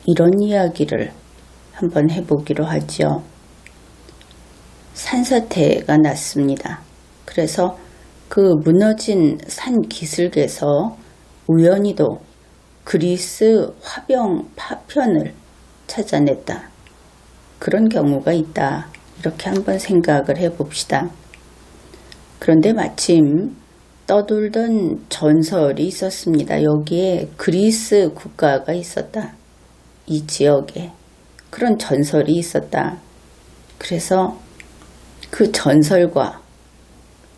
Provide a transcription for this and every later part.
이런 이야기를 한번 해보기로 하죠. 산사태가 났습니다. 그래서 그 무너진 산 기슭에서 우연히도 그리스 화병 파편을 찾아냈다. 그런 경우가 있다. 이렇게 한번 생각을 해봅시다. 그런데 마침 떠돌던 전설이 있었습니다. 여기에 그리스 국가가 있었다. 이 지역에 그런 전설이 있었다. 그래서 그 전설과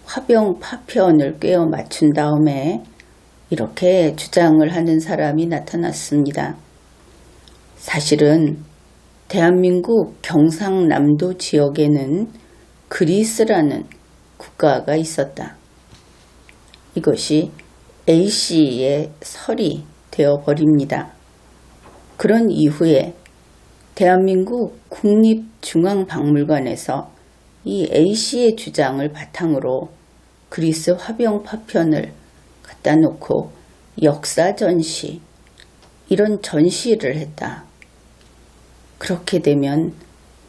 화병 파편을 꿰어 맞춘 다음에 이렇게 주장을 하는 사람이 나타났습니다. 사실은 대한민국 경상남도 지역에는 그리스라는 국가가 있었다. 이것이 A씨의 설이 되어버립니다. 그런 이후에 대한민국 국립중앙박물관에서 이 A씨의 주장을 바탕으로 그리스 화병 파편을 갖다 놓고 역사 전시, 이런 전시를 했다. 그렇게 되면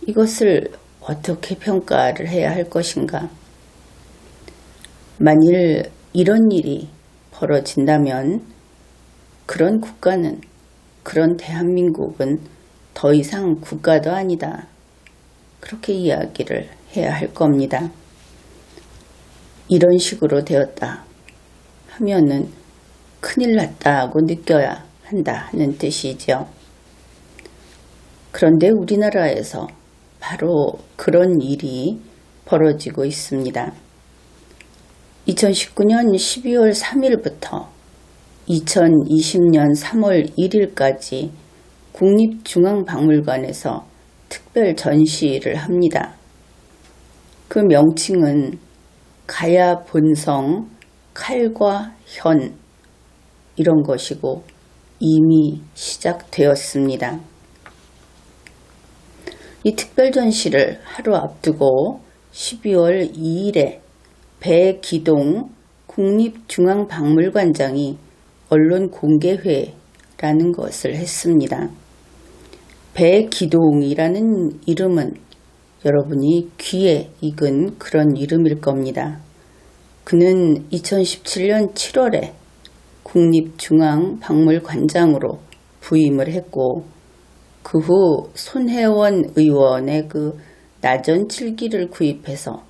이것을 어떻게 평가를 해야 할 것인가? 만일 이런 일이 벌어진다면 그런 국가는, 그런 대한민국은 더 이상 국가도 아니다. 그렇게 이야기를 해야 할 겁니다. 이런 식으로 되었다 하면은 큰일 났다고 느껴야 한다 하는 뜻이죠. 그런데 우리나라에서 바로 그런 일이 벌어지고 있습니다. 2019년 12월 3일부터 2020년 3월 1일까지 국립중앙박물관에서 특별 전시를 합니다. 그 명칭은 가야 본성, 칼과 현, 이런 것이고 이미 시작되었습니다. 이 특별 전시를 하루 앞두고 12월 2일에 배기동 국립중앙박물관장이 언론 공개회라는 것을 했습니다. 배기동이라는 이름은 여러분이 귀에 익은 그런 이름일 겁니다. 그는 2017년 7월에 국립중앙박물관장으로 부임을 했고 그 후 손혜원 의원의 그 나전칠기를 구입해서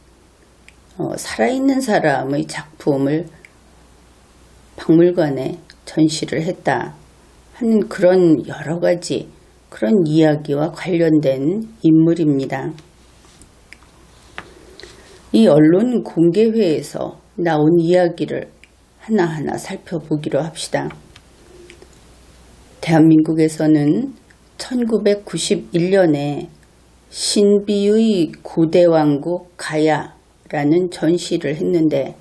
살아있는 사람의 작품을 박물관에 전시를 했다 하는 그런 여러 가지 그런 이야기와 관련된 인물입니다. 이 언론 공개회에서 나온 이야기를 하나하나 살펴보기로 합시다. 대한민국에서는 1991년에 신비의 고대왕국 가야라는 전시를 했는데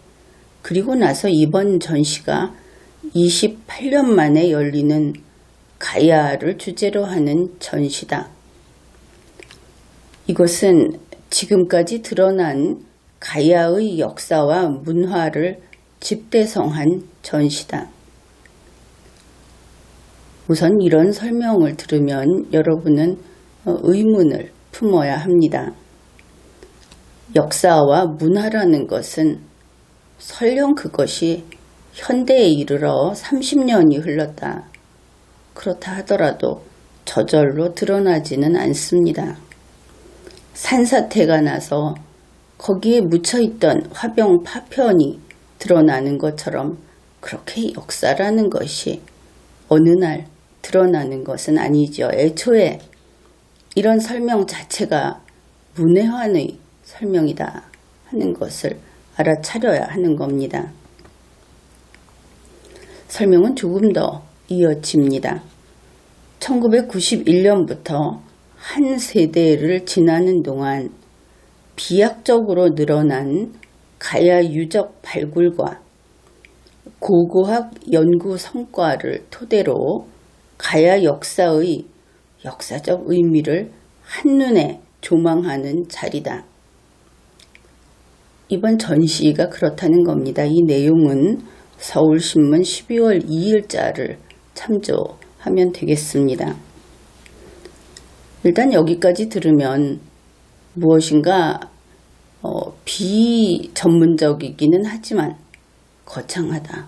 그리고 나서 이번 전시가 28년 만에 열리는 가야를 주제로 하는 전시다. 이것은 지금까지 드러난 가야의 역사와 문화를 집대성한 전시다. 우선 이런 설명을 들으면 여러분은 의문을 품어야 합니다. 역사와 문화라는 것은 설령 그것이 현대에 이르러 30년이 흘렀다. 그렇다 하더라도 저절로 드러나지는 않습니다. 산사태가 나서 거기에 묻혀있던 화병 파편이 드러나는 것처럼 그렇게 역사라는 것이 어느 날 드러나는 것은 아니죠. 애초에 이런 설명 자체가 문외한의 설명이다 하는 것을 알아차려야 하는 겁니다. 설명은 조금 더 이어집니다. 1991년부터 한 세대를 지나는 동안 비약적으로 늘어난 가야 유적 발굴과 고고학 연구 성과를 토대로 가야 역사의 역사적 의미를 한눈에 조망하는 자리다. 이번 전시가 그렇다는 겁니다. 이 내용은 서울신문 12월 2일자를 참조하면 되겠습니다. 일단 여기까지 들으면 무엇인가 비전문적이기는 하지만 거창하다.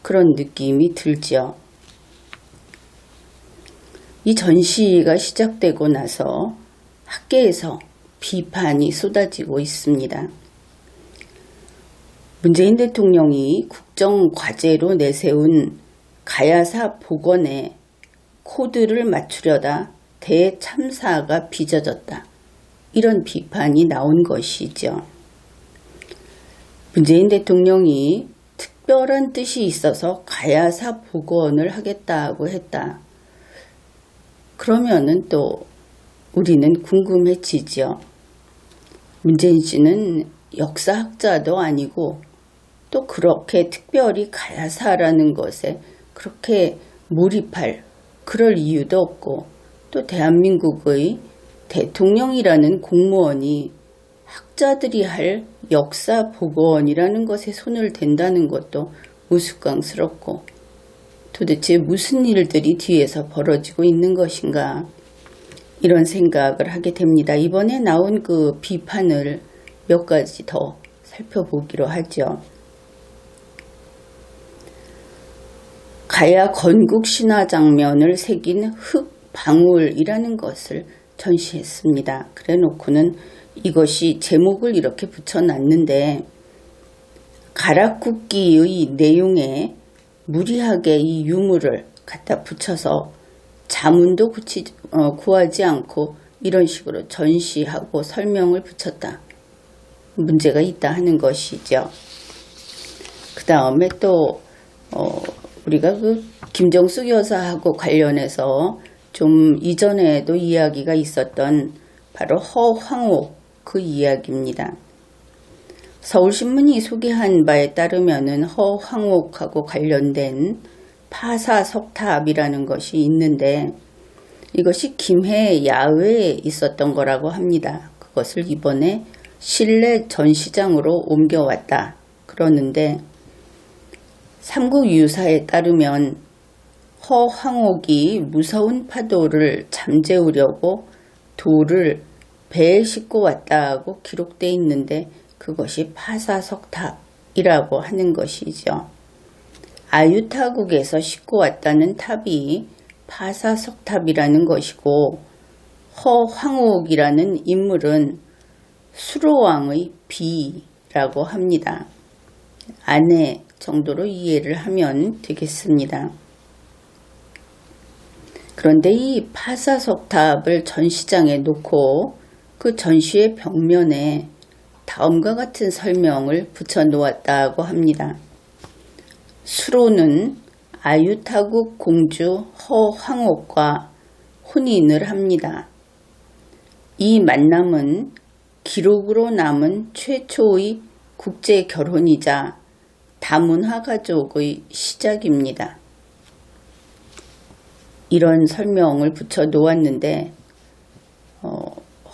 그런 느낌이 들지요. 이 전시가 시작되고 나서 학계에서 비판이 쏟아지고 있습니다. 문재인 대통령이 국정과제로 내세운 가야사 복원에 코드를 맞추려다 대참사가 빚어졌다. 이런 비판이 나온 것이죠. 문재인 대통령이 특별한 뜻이 있어서 가야사 복원을 하겠다고 했다. 그러면은 또 우리는 궁금해지죠. 문재인 씨는 역사학자도 아니고 또 그렇게 특별히 가야사라는 것에 그렇게 몰입할 그럴 이유도 없고 또 대한민국의 대통령이라는 공무원이 학자들이 할 역사 복원이라는 것에 손을 댄다는 것도 우스꽝스럽고 도대체 무슨 일들이 뒤에서 벌어지고 있는 것인가 이런 생각을 하게 됩니다. 이번에 나온 그 비판을 몇 가지 더 살펴보기로 하죠. 가야 건국 신화 장면을 새긴 흙방울이라는 것을 전시했습니다. 그래 놓고는 이것이 제목을 이렇게 붙여놨는데 가락국기의 내용에 무리하게 이 유물을 갖다 붙여서 자문도 구하지 않고 이런 식으로 전시하고 설명을 붙였다. 문제가 있다 하는 것이죠. 그 다음에 또 우리가 그 김정숙 여사하고 관련해서 좀 이전에도 이야기가 있었던 바로 허황옥 그 이야기입니다. 서울신문이 소개한 바에 따르면은 허황옥하고 관련된 파사석탑이라는 것이 있는데 이것이 김해 야외에 있었던 거라고 합니다. 그것을 이번에 실내 전시장으로 옮겨왔다 그러는데 삼국유사에 따르면 허황옥이 무서운 파도를 잠재우려고 돌을 배에 싣고 왔다고 기록되어 있는데 그것이 파사석탑이라고 하는 것이죠. 아유타국에서 싣고 왔다는 탑이 파사석탑이라는 것이고 허황옥이라는 인물은 수로왕의 비라고 합니다. 아내 정도로 이해를 하면 되겠습니다. 그런데 이 파사석탑을 전시장에 놓고 그 전시의 벽면에 다음과 같은 설명을 붙여 놓았다고 합니다. 수로는 아유타국 공주 허황옥과 혼인을 합니다. 이 만남은 기록으로 남은 최초의 국제 결혼이자 다문화 가족의 시작입니다. 이런 설명을 붙여 놓았는데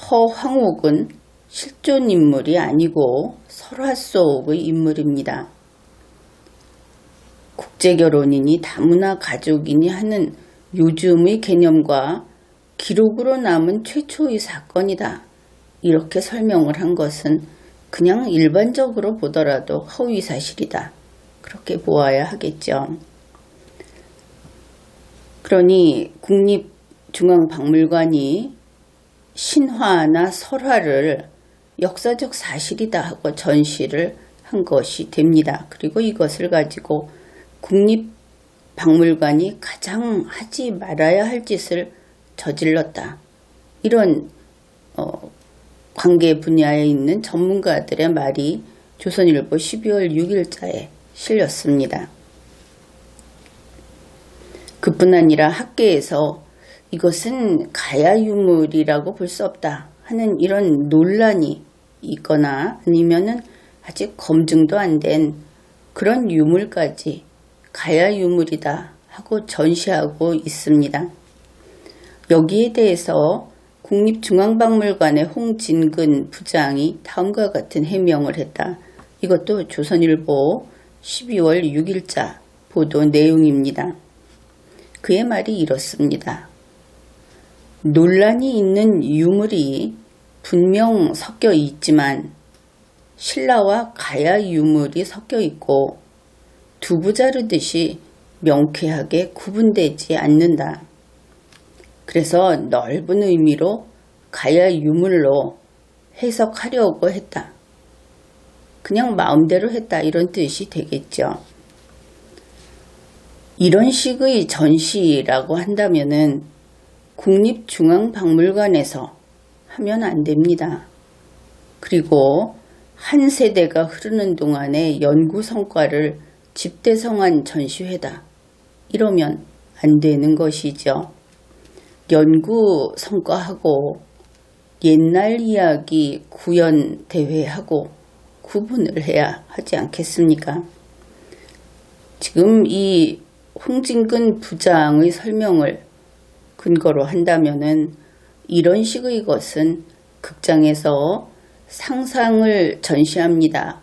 허황옥은 실존 인물이 아니고 설화 속의 인물입니다. 국제결혼이니 다문화 가족이니 하는 요즘의 개념과 기록으로 남은 최초의 사건이다. 이렇게 설명을 한 것은 그냥 일반적으로 보더라도 허위사실이다. 그렇게 보아야 하겠죠. 그러니 국립중앙박물관이 신화나 설화를 역사적 사실이다 하고 전시를 한 것이 됩니다. 그리고 이것을 가지고 국립박물관이 가장 하지 말아야 할 짓을 저질렀다. 이런 관계 분야에 있는 전문가들의 말이 조선일보 12월 6일자에 실렸습니다. 그뿐 아니라 학계에서 이것은 가야 유물이라고 볼 수 없다 하는 이런 논란이 있거나 아니면은 아직 검증도 안 된 그런 유물까지 가야 유물이다 하고 전시하고 있습니다. 여기에 대해서 국립중앙박물관의 홍진근 부장이 다음과 같은 해명을 했다. 이것도 조선일보 12월 6일자 보도 내용입니다. 그의 말이 이렇습니다. 논란이 있는 유물이 분명 섞여 있지만 신라와 가야 유물이 섞여 있고 두부 자르듯이 명쾌하게 구분되지 않는다. 그래서 넓은 의미로 가야 유물로 해석하려고 했다. 그냥 마음대로 했다 이런 뜻이 되겠죠. 이런 식의 전시라고 한다면은 국립중앙박물관에서 하면 안 됩니다. 그리고 한 세대가 흐르는 동안의 연구 성과를 집대성한 전시회다. 이러면 안 되는 것이죠. 연구 성과하고 옛날 이야기 구연 대회하고 구분을 해야 하지 않겠습니까? 지금 이 홍진근 부장의 설명을 근거로 한다면은 이런 식의 것은 극장에서 상상을 전시합니다.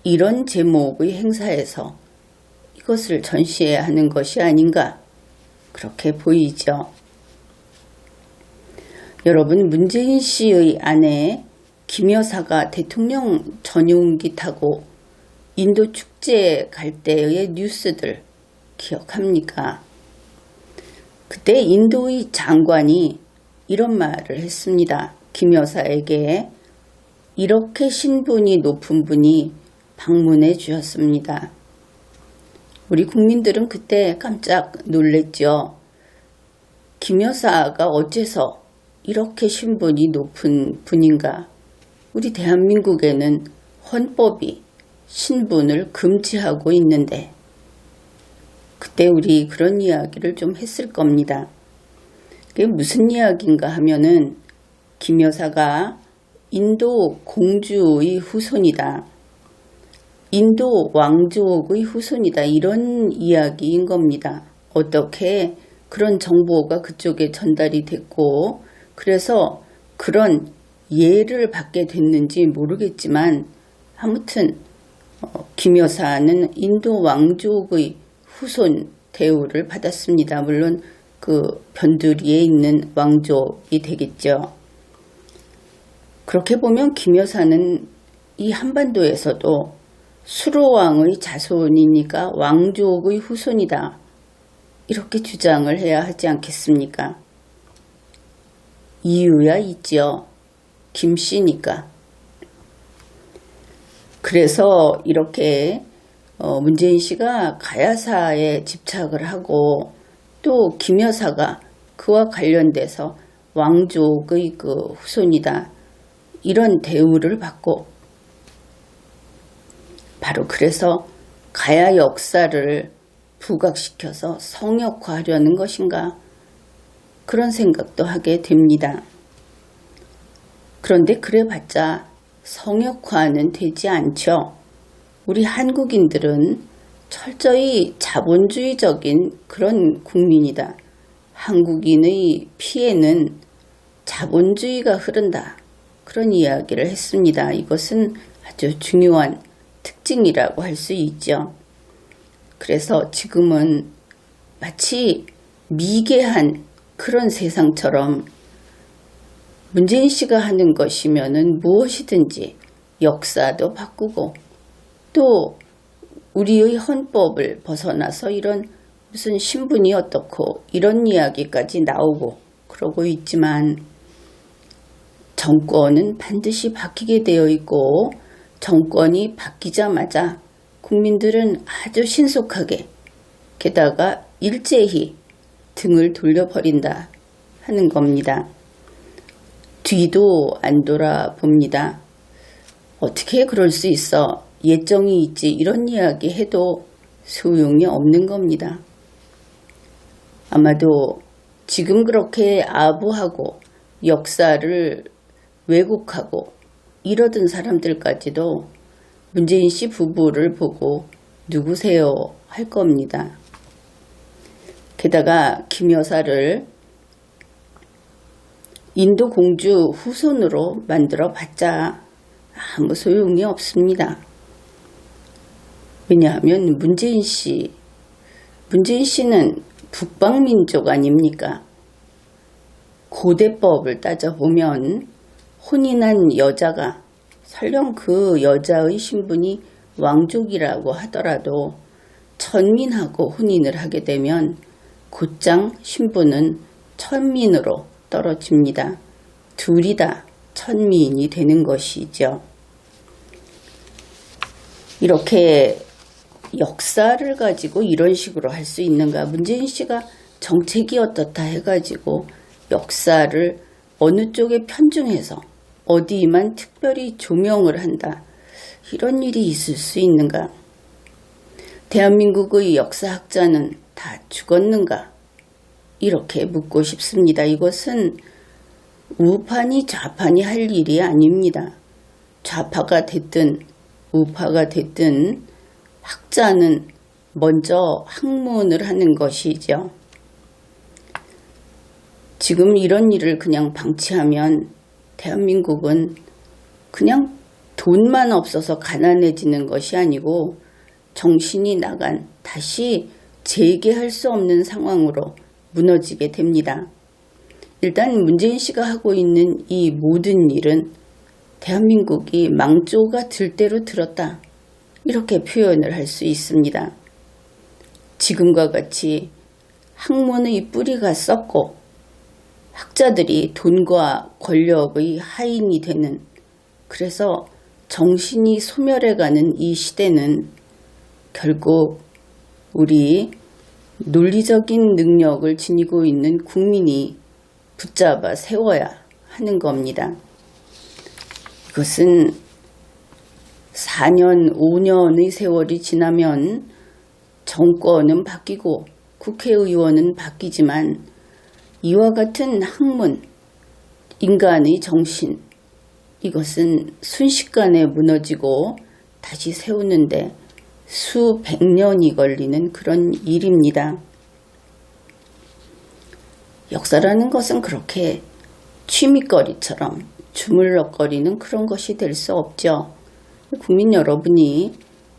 이런 제목의 행사에서 이것을 전시해야 하는 것이 아닌가 그렇게 보이죠. 여러분, 문재인 씨의 아내 김 여사가 대통령 전용기 타고 인도 축제 갈 때의 뉴스들 기억합니까? 그때 인도의 장관이 이런 말을 했습니다. 김 여사에게 이렇게 신분이 높은 분이 방문해 주셨습니다. 우리 국민들은 그때 깜짝 놀랬죠. 김 여사가 어째서 이렇게 신분이 높은 분인가? 우리 대한민국에는 헌법이 신분을 금지하고 있는데 그때 우리 그런 이야기를 좀 했을 겁니다. 그게 무슨 이야기인가 하면은 김 여사가 인도 공주의 후손이다. 인도 왕족의 후손이다. 이런 이야기인 겁니다. 어떻게 그런 정보가 그쪽에 전달이 됐고 그래서 그런 예를 받게 됐는지 모르겠지만 아무튼 김 여사는 인도 왕족의 후손 대우를 받았습니다. 물론 그 변두리에 있는 왕족이 되겠죠. 그렇게 보면 김 여사는 이 한반도에서도 수로왕의 자손이니까 왕족의 후손이다. 이렇게 주장을 해야 하지 않겠습니까? 이유야 있죠. 김씨니까. 그래서 이렇게 문재인 씨가 가야사에 집착을 하고 또 김 여사가 그와 관련돼서 왕족의 그 후손이다. 이런 대우를 받고 바로 그래서 가야 역사를 부각시켜서 성역화하려는 것인가 그런 생각도 하게 됩니다. 그런데 그래봤자 성역화는 되지 않죠. 우리 한국인들은 철저히 자본주의적인 그런 국민이다. 한국인의 피에는 자본주의가 흐른다. 그런 이야기를 했습니다. 이것은 아주 중요한 특징이라고 할 수 있죠. 그래서 지금은 마치 미개한 그런 세상처럼 문재인 씨가 하는 것이면은 무엇이든지 역사도 바꾸고 또 우리의 헌법을 벗어나서 이런 무슨 신분이 어떻고 이런 이야기까지 나오고 그러고 있지만 정권은 반드시 바뀌게 되어 있고 정권이 바뀌자마자 국민들은 아주 신속하게 게다가 일제히 등을 돌려버린다 하는 겁니다. 뒤도 안 돌아봅니다. 어떻게 그럴 수 있어? 예정이 있지 이런 이야기 해도 소용이 없는 겁니다. 아마도 지금 그렇게 아부하고 역사를 왜곡하고 이러던 사람들까지도 문재인 씨 부부를 보고 누구세요 할 겁니다. 게다가 김 여사를 인도 공주 후손으로 만들어 봤자 아무 소용이 없습니다. 왜냐하면 문재인 씨는 북방민족 아닙니까? 고대법을 따져보면 혼인한 여자가 설령 그 여자의 신분이 왕족이라고 하더라도 천민하고 혼인을 하게 되면 곧장 신분은 천민으로 떨어집니다. 둘이 다 천민이 되는 것이죠. 이렇게 역사를 가지고 이런 식으로 할 수 있는가? 문재인 씨가 정책이 어떻다 해가지고 역사를 어느 쪽에 편중해서 어디만 특별히 조명을 한다. 이런 일이 있을 수 있는가? 대한민국의 역사학자는 다 죽었는가? 이렇게 묻고 싶습니다. 이것은 우파니 좌파니 할 일이 아닙니다. 좌파가 됐든 우파가 됐든 학자는 먼저 학문을 하는 것이죠. 지금 이런 일을 그냥 방치하면 대한민국은 그냥 돈만 없어서 가난해지는 것이 아니고 정신이 나간 다시 재개할 수 없는 상황으로 무너지게 됩니다. 일단 문재인 씨가 하고 있는 이 모든 일은 대한민국이 망조가 들 대로 들었다. 이렇게 표현을 할 수 있습니다. 지금과 같이 학문의 뿌리가 썩고 학자들이 돈과 권력의 하인이 되는, 그래서 정신이 소멸해가는 이 시대는 결국 우리 논리적인 능력을 지니고 있는 국민이 붙잡아 세워야 하는 겁니다. 이것은 4년, 5년의 세월이 지나면 정권은 바뀌고 국회의원은 바뀌지만 이와 같은 학문, 인간의 정신, 이것은 순식간에 무너지고 다시 세우는데 수백 년이 걸리는 그런 일입니다. 역사라는 것은 그렇게 취미거리처럼 주물럭거리는 그런 것이 될 수 없죠. 국민 여러분이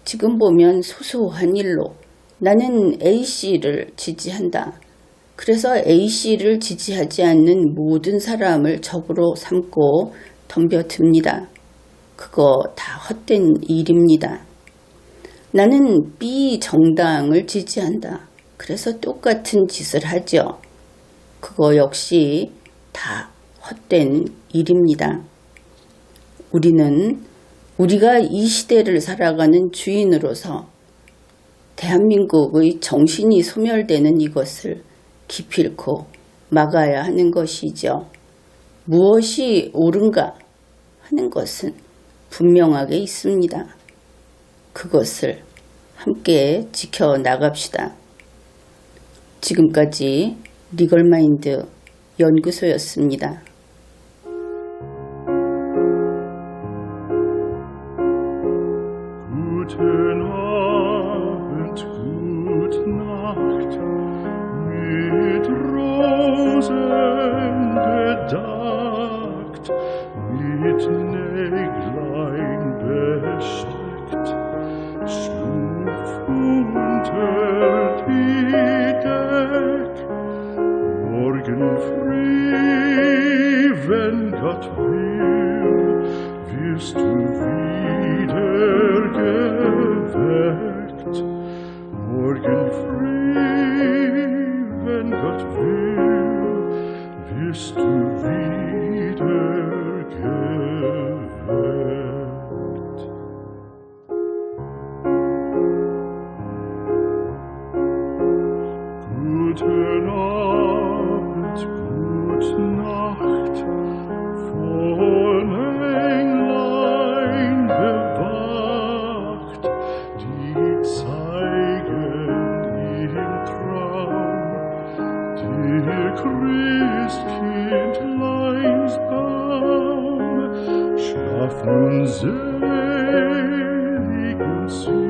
지금 보면 소소한 일로 나는 A씨를 지지한다. 그래서 A씨를 지지하지 않는 모든 사람을 적으로 삼고 덤벼듭니다. 그거 다 헛된 일입니다. 나는 B 정당을 지지한다. 그래서 똑같은 짓을 하죠. 그거 역시 다 헛된 일입니다. 우리가 이 시대를 살아가는 주인으로서 대한민국의 정신이 소멸되는 이것을 기필코 막아야 하는 것이죠. 무엇이 옳은가 하는 것은 분명하게 있습니다. 그것을 함께 지켜나갑시다. 지금까지 리걸마인드 연구소였습니다. Guten Abend, gute Nacht, mit Rosen bedeckt, mit Näglein besteckt, schlupf unter die Deck. Morgen früh, wenn Gott will, wirst du wieder geweckt. Morgen früh, wenn Gott will, wirst du wieder geweckt. Guten Abend, gute Nacht, von Englein bewacht, die zeigen im Traum dir Christkindleins Baum. Schlaf nun selig und süß,